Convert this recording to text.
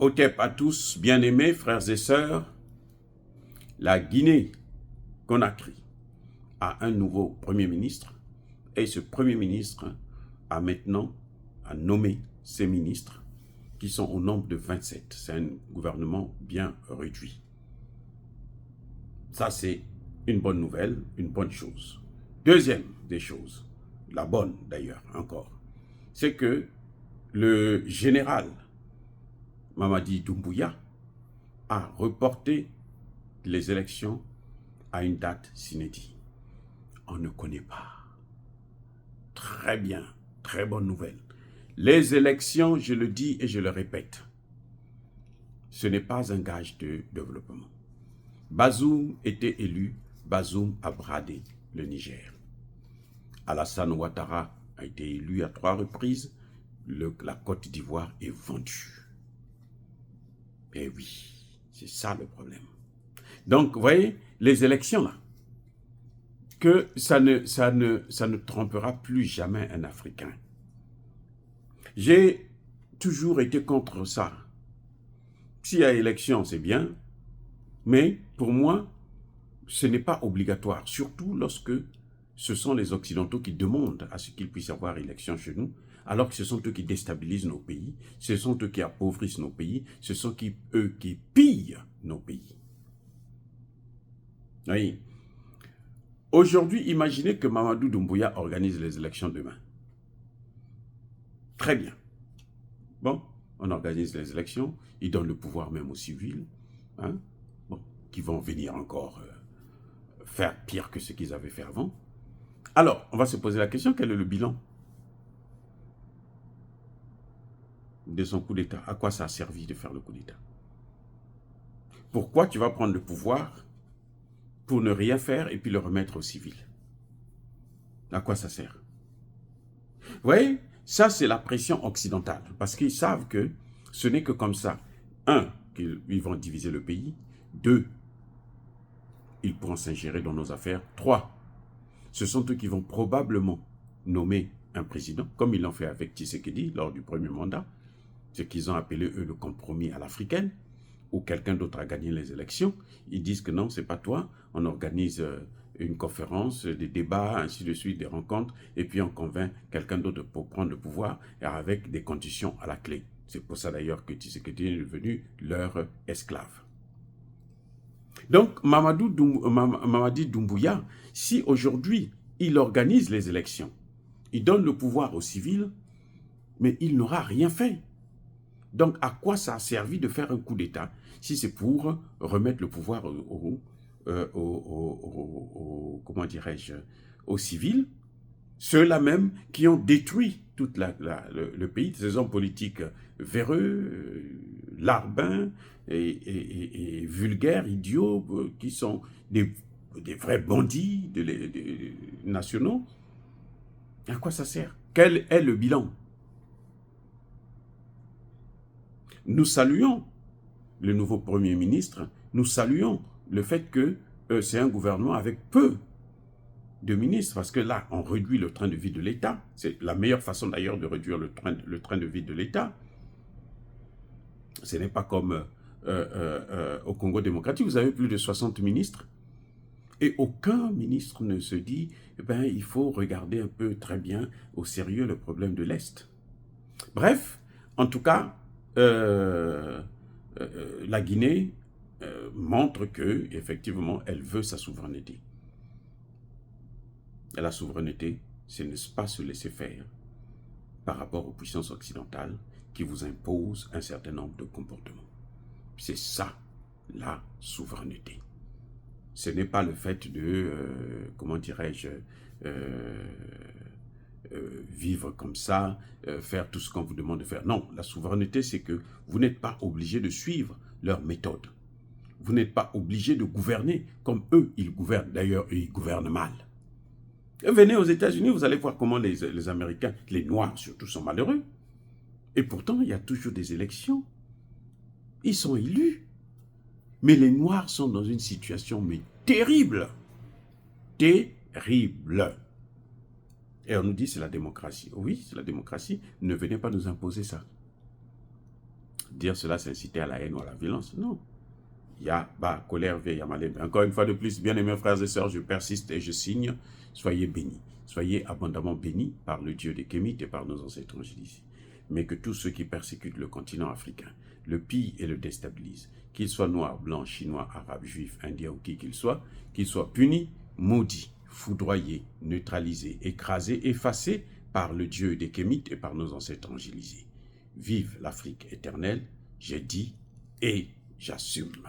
Otep à tous, bien-aimés, frères et sœurs, la Guinée-Conakry a un nouveau Premier ministre et ce Premier ministre a maintenant nommé ses ministres qui sont au nombre de 27. C'est un gouvernement bien réduit. Ça, c'est une bonne nouvelle, une bonne chose. Deuxième des choses, la bonne d'ailleurs encore, c'est que le général Mamadi Doumbouya a reporté les élections à une date inédite. On ne connaît pas. Très bien, très bonne nouvelle. Les élections, je le dis et je le répète, ce n'est pas un gage de développement. Bazoum était élu, Bazoum a bradé le Niger. Alassane Ouattara a été élu à 3 reprises, la Côte d'Ivoire est vendue. Eh oui, c'est ça le problème. Donc, vous voyez, les élections là, que ça ne trompera plus jamais un Africain. J'ai toujours été contre ça. S'il y a élection, c'est bien, mais pour moi, ce n'est pas obligatoire, surtout lorsque ce sont les Occidentaux qui demandent à ce qu'il puisse y avoir élection chez nous, alors que ce sont eux qui déstabilisent nos pays, ce sont eux qui appauvrissent nos pays, ce sont eux qui pillent nos pays. Oui. Aujourd'hui, imaginez que Mamadou Doumbouya organise les élections demain. Très bien. Bon, on organise les élections, il donne le pouvoir même aux civils, hein, bon, qui vont venir encore faire pire que ce qu'ils avaient fait avant. Alors, on va se poser la question, quel est le bilan de son coup d'État? À quoi ça a servi de faire le coup d'État? Pourquoi tu vas prendre le pouvoir pour ne rien faire et puis le remettre aux civils? À quoi ça sert? Vous voyez, ça c'est la pression occidentale, parce qu'ils savent que ce n'est que comme ça. 1, qu'ils vont diviser le pays. 2, ils pourront s'ingérer dans nos affaires. 3, ce sont eux qui vont probablement nommer un président, comme ils l'ont fait avec Tshisekedi lors du premier mandat, ce qu'ils ont appelé eux le compromis à l'africaine, où quelqu'un d'autre a gagné les élections. Ils disent que non, c'est pas toi, on organise une conférence, des débats, ainsi de suite, des rencontres, et puis on convainc quelqu'un d'autre pour prendre le pouvoir, et avec des conditions à la clé. C'est pour ça d'ailleurs que Tshisekedi est devenu leur esclave. Donc, Mamadi Doumbouya, si aujourd'hui il organise les élections, il donne le pouvoir aux civils, mais il n'aura rien fait. Donc, à quoi ça a servi de faire un coup d'État si c'est pour remettre le pouvoir comment dirais-je, aux civils, ceux-là même qui ont détruit tout le pays, ces hommes politiques véreux, larbins et vulgaires, idiots, qui sont des vrais bandits nationaux. À quoi ça sert? Quel est le bilan? Nous saluons le nouveau Premier ministre, nous saluons le fait que c'est un gouvernement avec peu de ministres, parce que là, on réduit le train de vie de l'État. C'est la meilleure façon d'ailleurs de réduire le train de vie de l'État. Ce n'est pas comme au Congo démocratique, vous avez plus de 60 ministres, et aucun ministre ne se dit, eh ben, il faut regarder un peu très bien au sérieux le problème de l'Est. Bref, en tout cas, la Guinée montre que, effectivement, elle veut sa souveraineté. Et la souveraineté, ce n'est pas se laisser faire par rapport aux puissances occidentales qui vous imposent un certain nombre de comportements. C'est ça, la souveraineté. Ce n'est pas le fait de, comment dirais-je, vivre comme ça, faire tout ce qu'on vous demande de faire. Non, la souveraineté, c'est que vous n'êtes pas obligé de suivre leur méthode. Vous n'êtes pas obligé de gouverner comme eux, ils gouvernent. D'ailleurs, ils gouvernent mal. Et venez aux États-Unis, vous allez voir comment les Américains, les Noirs surtout, sont malheureux. Et pourtant, il y a toujours des élections. Ils sont élus. Mais les Noirs sont dans une situation mais terrible. Terrible. Et on nous dit c'est la démocratie. Oui, c'est la démocratie. Ne venez pas nous imposer ça. dire cela, c'est inciter à la haine ou à la violence. Non. Il y a colère, veille, Yamalem. Encore une fois de plus, bien-aimés frères et sœurs, je persiste et je signe. Soyez bénis. Soyez abondamment bénis par le Dieu des Kémites et par nos ancêtres d'ici. Mais que tous ceux qui persécutent le continent africain, le pillent et le déstabilisent, qu'ils soient noirs, blancs, chinois, arabes, juifs, indiens ou qui qu'ils soient punis, maudits, foudroyés, neutralisés, écrasés, effacés par le Dieu des Kémites et par nos ancêtres angélisés. Vive l'Afrique éternelle, j'ai dit et j'assume.